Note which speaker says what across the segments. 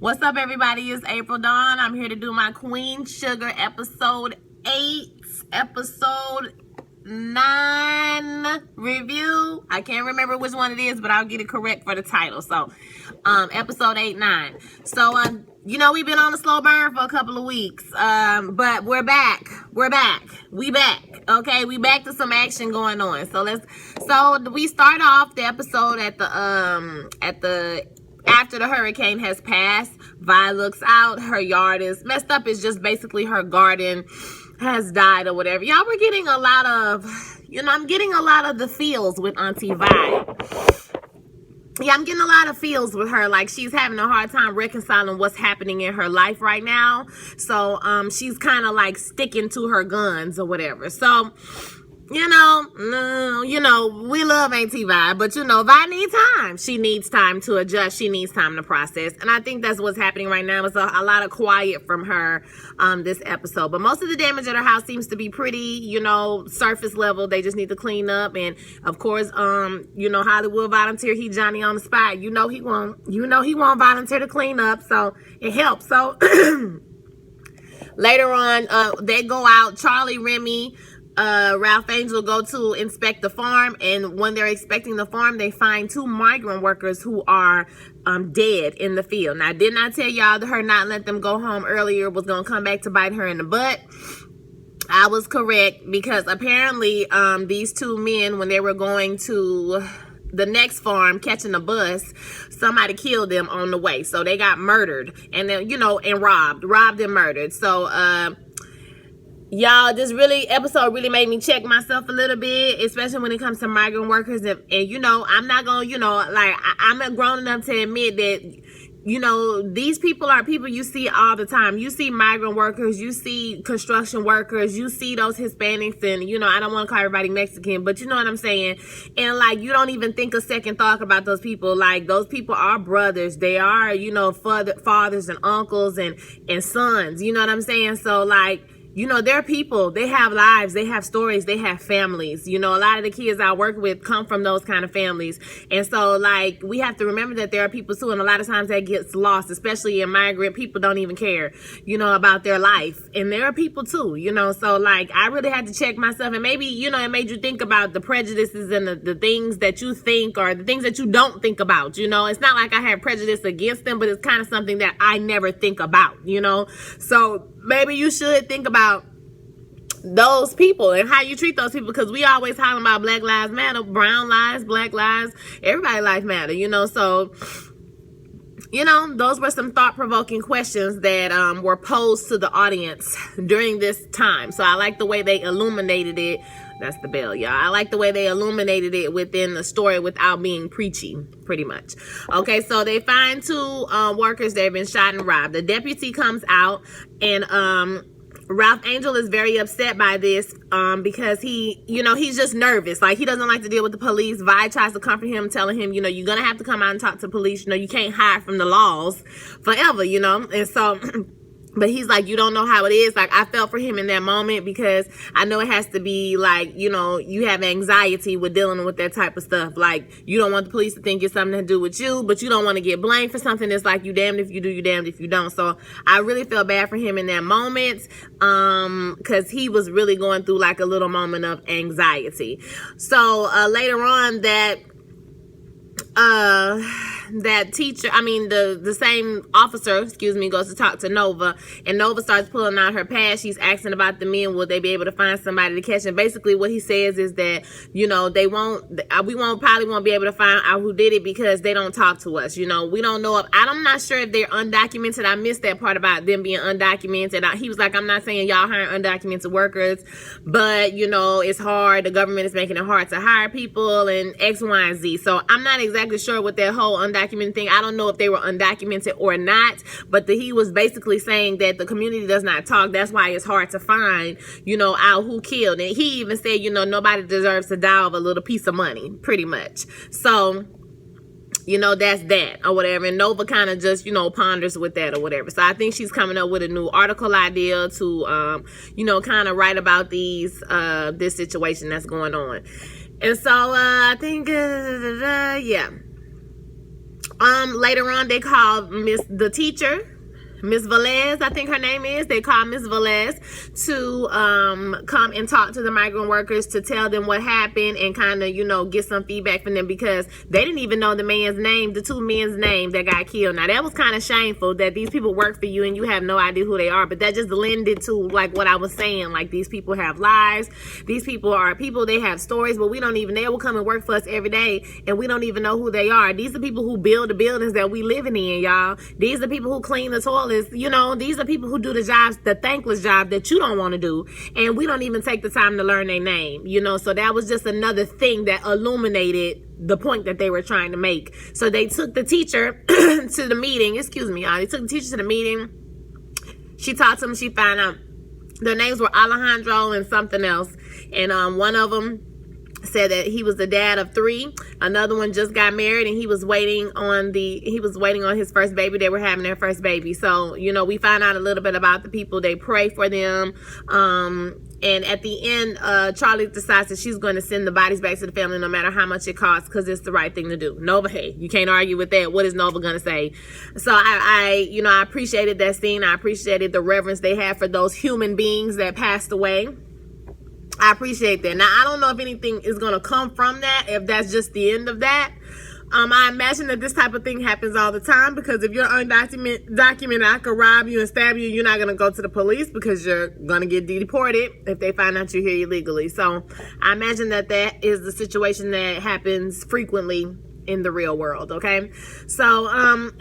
Speaker 1: What's up, everybody? It's April Dawn. I'm here to do my Queen Sugar episode 8, episode 9 review. I can't remember which one it is, but I'll get it correct for the title. So, episode 8, 9. So, we've been on a slow burn for a couple of weeks, but we're back. We back. Okay, we back to some action going on. So we start off the episode at the after the hurricane has passed. Vi looks out. Her yard is messed up. It's just basically her garden has died or whatever. Y'all, we're getting a lot of, I'm getting a lot of the feels with Auntie Vi. Yeah, I'm getting a lot of feels with her. Like, she's having a hard time reconciling what's happening in her life right now. So, she's kind of like sticking to her guns or whatever. So, we love Auntie Vi, but Vi needs time. She needs time to adjust. She needs time to process. And I think that's what's happening right now. It's a lot of quiet from her this episode. But most of the damage at her house seems to be pretty, surface level. They just need to clean up. And of course, Hollywood volunteer, he Johnny on the spot. He won't volunteer to clean up. So it helps. So later on, they go out, Charlie, Remy, Ralph Angel go to inspect the farm, and when they're inspecting the farm, they find 2 migrant workers who are dead in the field. Now, didn't I tell y'all that her not let them go home earlier was gonna come back to bite her in the butt? I was correct, because apparently these 2 men, when they were going to the next farm catching a bus, somebody killed them on the way, so they got murdered, and then and robbed and murdered. So y'all, this episode really made me check myself a little bit, especially when it comes to migrant workers. And I'm not gonna, I'm grown enough to admit that, these people are people you see all the time. You see migrant workers, you see construction workers, you see those Hispanics, and, I don't want to call everybody Mexican, but you know what I'm saying? And, you don't even think a second thought about those people. Like, those people are brothers. They are, fathers and uncles and sons. You know what I'm saying? So, they're people. They have lives. They have stories. They have families. A lot of the kids I work with come from those kind of families. And so, we have to remember that there are people too. And a lot of times that gets lost, especially in migrant. People don't even care, about their life. And there are people too, So, I really had to check myself. And maybe, it made you think about the prejudices and the things that you think, or the things that you don't think about, It's not like I have prejudice against them, but it's kind of something that I never think about, So maybe you should think about those people and how you treat those people, because we always talking about Black Lives Matter, brown lives, black lives, everybody's life matter, So, those were some thought-provoking questions that were posed to the audience during this time. So I like the way they illuminated it. That's the bell, y'all. I like the way they illuminated it within the story without being preachy, pretty much. Okay, so they find 2 workers that have been shot and robbed. The deputy comes out, and Ralph Angel is very upset by this because he's just nervous. Like, he doesn't like to deal with the police. Vi tries to comfort him, telling him, you're going to have to come out and talk to the police. You can't hide from the laws forever, And so... But he's like, you don't know how it is. Like, I felt for him in that moment, because I know it has to be like, you have anxiety with dealing with that type of stuff. Like, you don't want the police to think it's something to do with you, but you don't want to get blamed for something that's like, you damned if you do, you damned if you don't. So I really felt bad for him in that moment, because he was really going through like a little moment of anxiety. So later on, that teacher, the same officer, goes to talk to Nova, and Nova starts pulling out her past. She's asking about the men. Will they be able to find somebody to catch? And basically what he says is that, we probably won't be able to find out who did it, because they don't talk to us. We don't know I'm not sure if they're undocumented. I missed that part about them being undocumented. He was like, I'm not saying y'all hire undocumented workers, but, it's hard. The government is making it hard to hire people and X, Y, and Z. So I'm not exactly sure what that whole undocumented thing. I don't know if they were undocumented or not, but he was basically saying that the community does not talk. That's why it's hard to find, out who killed. And he even said, nobody deserves to die of a little piece of money, pretty much. So, that's that or whatever. And Nova kind of just, ponders with that or whatever. So I think she's coming up with a new article idea to, kind of write about this situation that's going on. And so I think, yeah. Later on, they called the teacher, Miss Velez, I think her name is. They called Miss Velez to come and talk to the migrant workers to tell them what happened and kind of, get some feedback from them, because they didn't even know the man's name, the two men's name that got killed. Now, that was kind of shameful that these people work for you and you have no idea who they are, but that just lended to, like, what I was saying. Like, these people have lives. These people are people, they have stories, but they will come and work for us every day, and we don't even know who they are. These are people who build the buildings that we living in, y'all. These are people who clean the toilets. These are people who do the jobs, the thankless job that you don't want to do, and we don't even take the time to learn their name, so that was just another thing that illuminated the point that they were trying to make. So they took the teacher to the meeting. Excuse me, y'all. They took the teacher to the meeting. She talked to them. She found out their names were Alejandro and something else, and one of them said that he was the dad of 3. Another one just got married and he was waiting on his first baby. They were having their first baby. So, we found out a little bit about the people. They pray for them. And at the end, Charlie decides that she's going to send the bodies back to the family no matter how much it costs, because it's the right thing to do. Nova, hey, you can't argue with that. What is Nova going to say? So I appreciated that scene. I appreciated the reverence they had for those human beings that passed away. I appreciate that. Now, I don't know if anything is going to come from that, if that's just the end of that. I imagine that this type of thing happens all the time, because if you're undocumented, I could rob you and stab you. You're not going to go to the police because you're going to get deported if they find out you're here illegally. So I imagine that is the situation that happens frequently in the real world, okay? So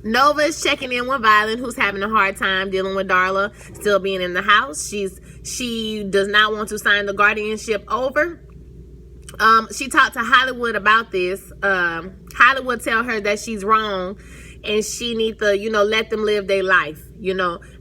Speaker 1: Nova is checking in with Violet, who's having a hard time dealing with Darla still being in the house. She does not want to sign the guardianship over. She talked to Hollywood about this. Hollywood tell her that she's wrong and she needs to, let them live their life.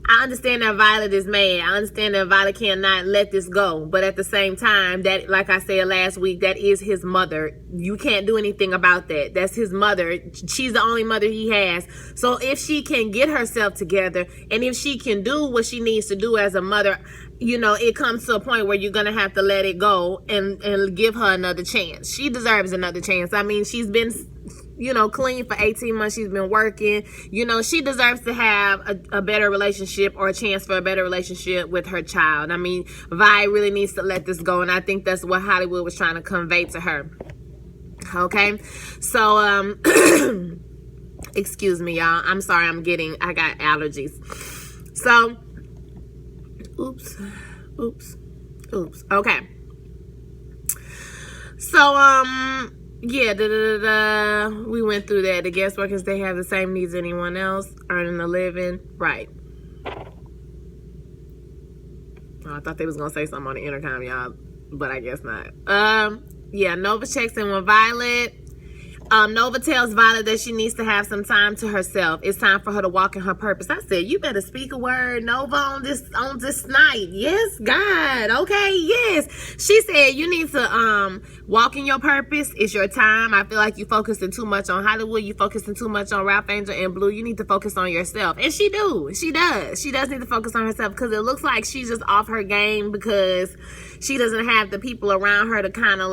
Speaker 1: I understand that Violet is mad. I understand that Violet cannot let this go. But at the same time, that, like I said last week, that is his mother. You can't do anything about that. That's his mother. She's the only mother he has. So if she can get herself together and if she can do what she needs to do as a mother, it comes to a point where you're going to have to let it go and give her another chance. She deserves another chance. I mean, she's been, clean for 18 months. She's been working. She deserves to have a better relationship, or a chance for a better relationship with her child. I mean, Vi really needs to let this go, and I think that's what Hollywood was trying to convey to her. Okay? So, excuse me, y'all. I'm sorry, I got allergies. So, oops. Okay. So, yeah, we went through that. The guest workers, they have the same needs as anyone else, earning a living. Right. Oh, I thought they was going to say something on the intercom, y'all, but I guess not. Yeah, Nova checks in with Violet. Nova tells Violet that she needs to have some time to herself. It's time for her to walk in her purpose. I said, you better speak a word, Nova, on this night. Yes, God. Okay, yes. She said you need to walk in your purpose. It's your time. I feel like you focusing too much on Hollywood. You focusing too much on Ralph Angel and Blue. You need to focus on yourself. And she does. She does need to focus on herself, because it looks like she's just off her game because she doesn't have the people around her to kind of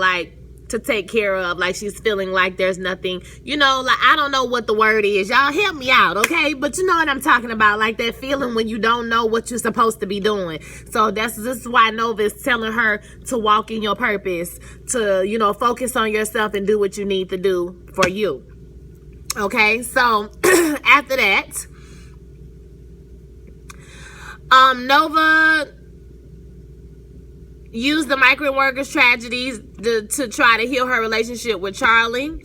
Speaker 1: to take care of. Like, she's feeling like there's nothing, I don't know what the word is. Y'all help me out, okay? But you know what I'm talking about, like that feeling when you don't know what you're supposed to be doing. So this is why Nova is telling her to walk in your purpose, to, focus on yourself and do what you need to do for you. Okay, so after that, Nova used the migrant workers' tragedies to try to heal her relationship with Charlie.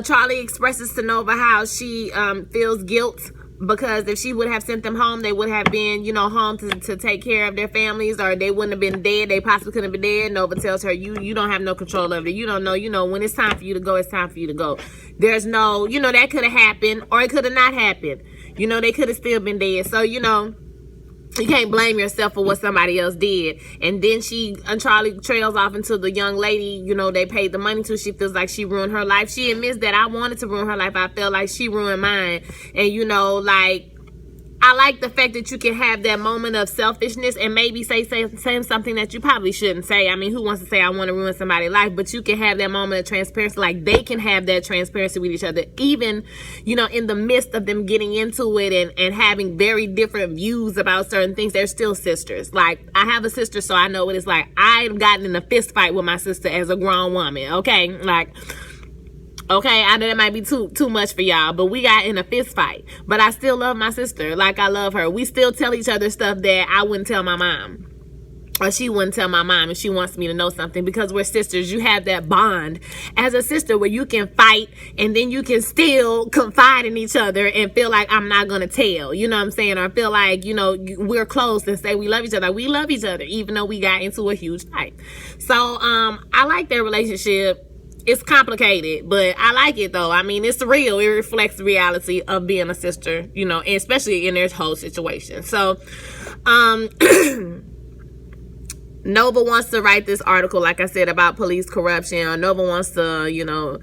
Speaker 1: Charlie expresses to Nova how she feels guilt, because if she would have sent them home, they would have been, home to take care of their families, or they wouldn't have been dead. They possibly couldn't have been dead. Nova tells her, you don't have no control over it. You don't know, when it's time for you to go, it's time for you to go. There's no, that could have happened, or it could have not happened. They could have still been dead. So, you can't blame yourself for what somebody else did. And then Charlie trails off into the young lady, they paid the money to. She feels like she ruined her life. She admits that I wanted to ruin her life. I felt like she ruined mine. And, I like the fact that you can have that moment of selfishness and maybe say something that you probably shouldn't say. I mean, who wants to say I want to ruin somebody's life? But you can have that moment of transparency. Like, they can have that transparency with each other, even, you know, in the midst of them getting into it and having very different views about certain things. They're still sisters. Like, I have a sister, so I know what it's like. I've gotten in a fist fight with my sister as a grown woman, okay? Like, okay, I know that might be too much for y'all, but we got in a fist fight. But I still love my sister like I love her. We still tell each other stuff that I wouldn't tell my mom, or she wouldn't tell my mom if she wants me to know something, because we're sisters. You have that bond as a sister where you can fight and then you can still confide in each other and feel like I'm not going to tell, you know what I'm saying? Or feel like, you know, we're close and say we love each other. We love each other, even though we got into a huge fight. So, I like their relationship. It's complicated, but I like it though. I mean, it's real. It reflects the reality of being a sister, you know, and especially in their whole situation. So, Nova wants to write this article, like I said, about police corruption. Or Nova wants to, you know,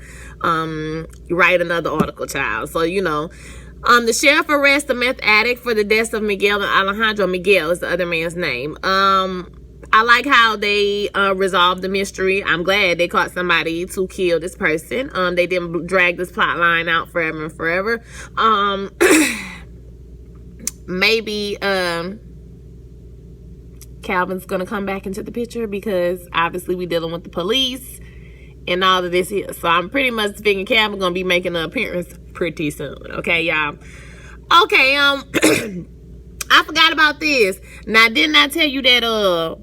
Speaker 1: write another article, child. So, you know, the sheriff arrests the meth addict for the deaths of Miguel and Alejandro. Miguel is the other man's name. I like how they resolved the mystery. I'm glad they caught somebody to kill this person. They didn't drag this plot line out forever and forever. Maybe Calvin's gonna come back into the picture, because obviously we're dealing with the police and all of this here. So I'm pretty much thinking Calvin's gonna be making an appearance pretty soon. Okay, y'all. Okay, I forgot about this. Now, didn't I tell you that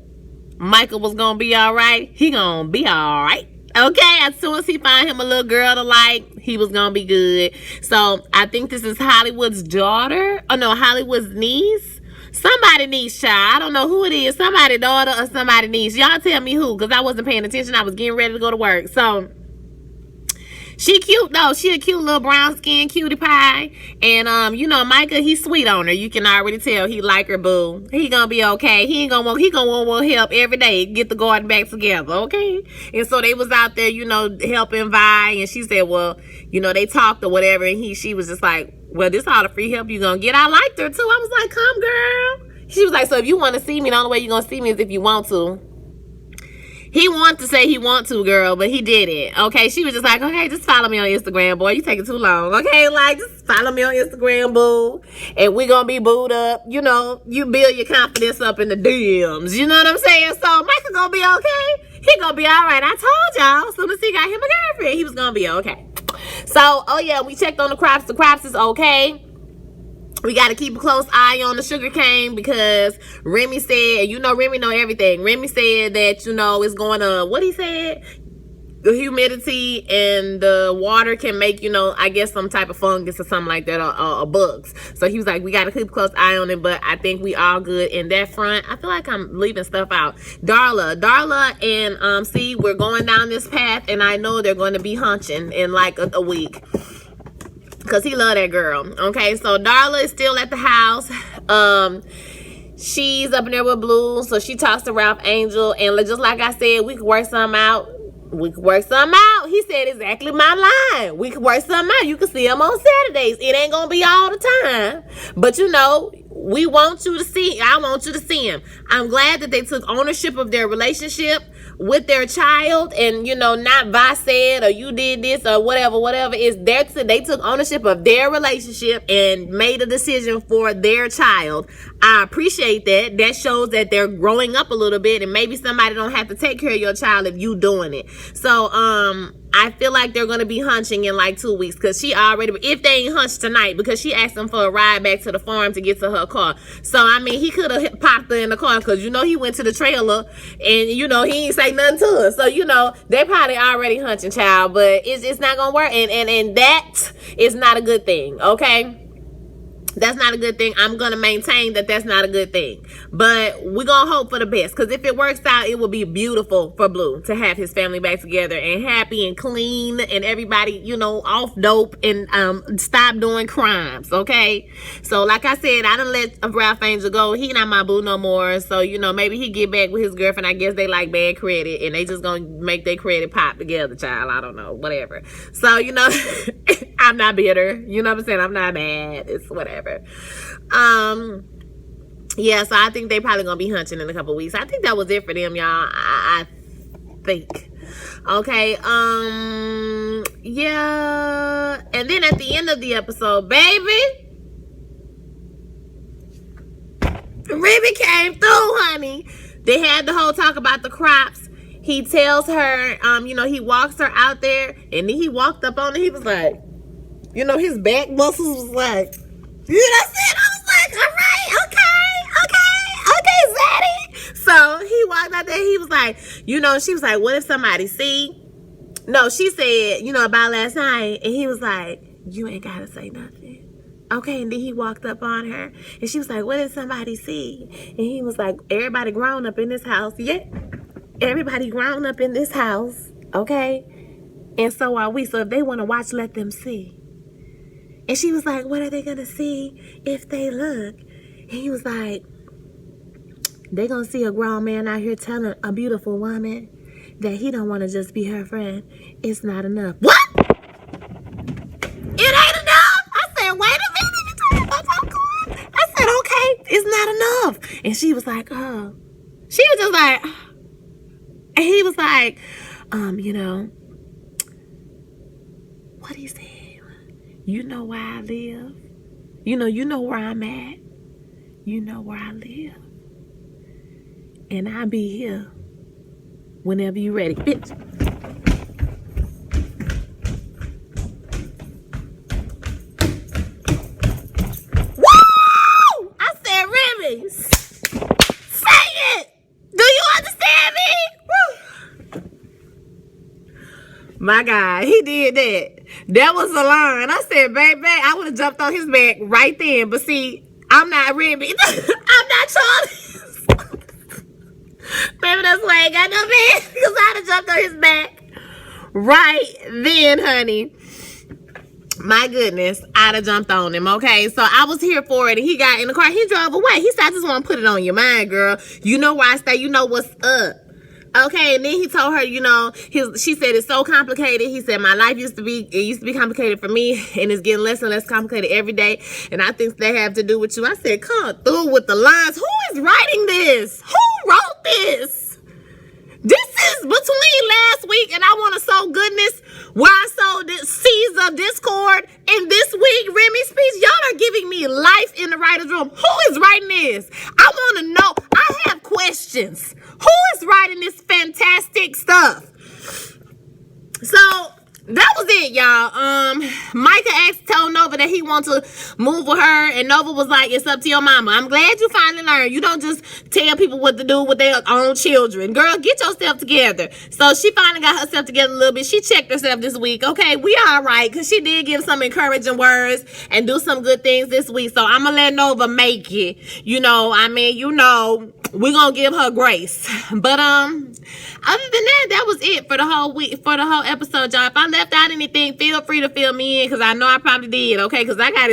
Speaker 1: Michael was gonna be all right? He gonna be all right. Okay, as soon as he find him a little girl to like, he was gonna be good. So I think this is Hollywood's daughter. Oh no, Hollywood's niece. Somebody niece, child. I don't know who it is. Somebody daughter or somebody niece. Y'all tell me who, because I wasn't paying attention. I was getting ready to go to work. So she cute though. She a cute little brown skin cutie pie. And you know, Micah, he's sweet on her. You can already tell he like her, boo. He gonna be okay. He gonna want help every day. Get the garden back together, okay? And so they was out there, you know, helping Vi, and she said, well, you know, they talked or whatever, and she was just like, well, this all the free help you gonna get. I liked her too. I was like, come girl. She was like, so if you want to see me, the only way you gonna see me is if you want to. He wanted to say he want to, girl, but he didn't. Okay, she was just like, okay, just follow me on Instagram, boy. You taking too long. Okay, like, just follow me on Instagram, boo. And we gonna be booed up. You know, you build your confidence up in the DMs. You know what I'm saying? So, Michael gonna be okay. He gonna be all right. I told y'all, as soon as he got him a girlfriend, he was gonna be okay. So, oh yeah, we checked on the crops. The crops is okay. We got to keep a close eye on the sugar cane, because Remy said, you know, Remy know everything. Remy said that, you know, it's going to, what he said? The humidity and the water can make, you know, I guess some type of fungus or something like that, or bugs. So he was like, we got to keep a close eye on it, but I think we all good in that front. I feel like I'm leaving stuff out. Darla and see, we're going down this path, and I know they're going to be hunching in like a week, because he love that girl. Okay, so Darla is still at the house. She's up in there with Blue, so she talks to Ralph Angel, and just like I said, we could work something out. He said exactly my line. We could work something out. You can see him on Saturdays. It ain't gonna be all the time, but you know, I want you to see him. I'm glad that they took ownership of their relationship with their child, and you know, not Vi said or you did this or whatever is there. They took ownership of their relationship and made a decision for their child. I appreciate that. That shows that they're growing up a little bit, and maybe somebody don't have to take care of your child if you doing it. So I feel like they're going to be hunching in like 2 weeks, because she already, if they ain't hunched tonight, because she asked him for a ride back to the farm to get to her car. So, I mean, he could have popped her in the car, because, you know, he went to the trailer and, you know, he ain't say nothing to her. So, you know, they probably already hunching, child, but it's not going to work. And that is not a good thing, okay? That's not a good thing. I'm going to maintain that that's not a good thing. But we're going to hope for the best. Because if it works out, it will be beautiful for Blue to have his family back together and happy and clean and everybody, you know, off dope and stop doing crimes, okay? So, like I said, I done let Ralph Angel go. He not my boo no more. So, you know, maybe he get back with his girlfriend. I guess they like bad credit and they just going to make their credit pop together, child. I don't know. Whatever. So, you know, I'm not bitter. You know what I'm saying? I'm not mad. It's whatever. whatever. Yeah, so I think they probably gonna be hunching in a couple weeks. I think that was it for them, y'all. I think. Okay, yeah. And then at the end of the episode, baby, Remy came through, honey. They had the whole talk about the crops. He tells her, he walks her out there, and then he walked up on her. He was like, his back muscles was like, you know what I'm saying? I was like, all right, okay, Zaddy. So he walked out there. He was like, she was like, what if somebody see? No, she said, about last night. And he was like, you ain't got to say nothing. Okay, and then he walked up on her. And she was like, what if somebody see? And he was like, everybody grown up in this house. Yeah, everybody grown up in this house. Okay? And so are we. So if they want to watch, let them see. And she was like, what are they going to see if they look? And he was like, they're going to see a grown man out here telling a beautiful woman that he don't want to just be her friend. It's not enough. What? It ain't enough? I said, wait a minute. You talking about popcorn? I said, okay, it's not enough. And she was like, oh. She was just like, and he was like, what he said. You know where I live. You know where I'm at. You know where I live. And I'll be here whenever you ready. Bitch. Woo! I said, Remy, say it. Do you understand me? Woo! My God, he did that. That was a line. I said, baby, I would have jumped on his back right then. But see, I'm not Remy. I'm not Charlie. Baby, that's why I ain't got no man. Because I'd have jumped on his back right then, honey. My goodness, I'd have jumped on him, okay? So I was here for it, and he got in the car. He drove away. He said, I just want to put it on your mind, girl. You know where I stay. You know what's up. Okay, and then he told her, she said it's so complicated. He said, my life used to be complicated for me, and it's getting less and less complicated every day, and I think they have to do with you. I said, come through with the lines. Who is writing this? Who wrote this? This is between last week and I Want to Sow Goodness, where I sowed seeds of discord, and this week, Remy speech. Y'all are giving me life in the writer's room. Who is writing this? I want to know. I have questions. Who is writing this fantastic stuff? So that was it, y'all. Micah told Nova that he wants to move with her, and Nova was like, it's up to your mama. I'm glad you finally learned. You don't just tell people what to do with their own children. Girl, get yourself together. So she finally got herself together a little bit. She checked herself this week. Okay, we all right, because she did give some encouraging words and do some good things this week. So I'm going to let Nova make it. We're going to give her grace. But other than that was it for the whole week, for the whole episode, y'all. If I left out anything, feel free to fill me in, because I know I probably did, okay? Because I got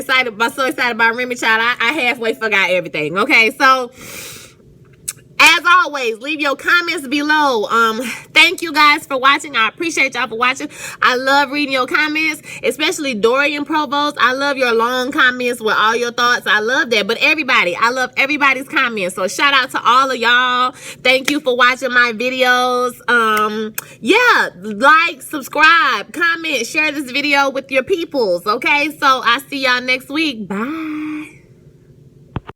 Speaker 1: so excited about Remy Child, I halfway forgot everything, okay? So, as always, leave your comments below. Thank you guys for watching. I appreciate y'all for watching. I love reading your comments, especially Dorian Provost. I love your long comments with all your thoughts. I love that. But I love everybody's comments. So shout out to all of y'all. Thank you for watching my videos. Like, subscribe, comment, share this video with your peoples. Okay, so I see y'all next week. Bye.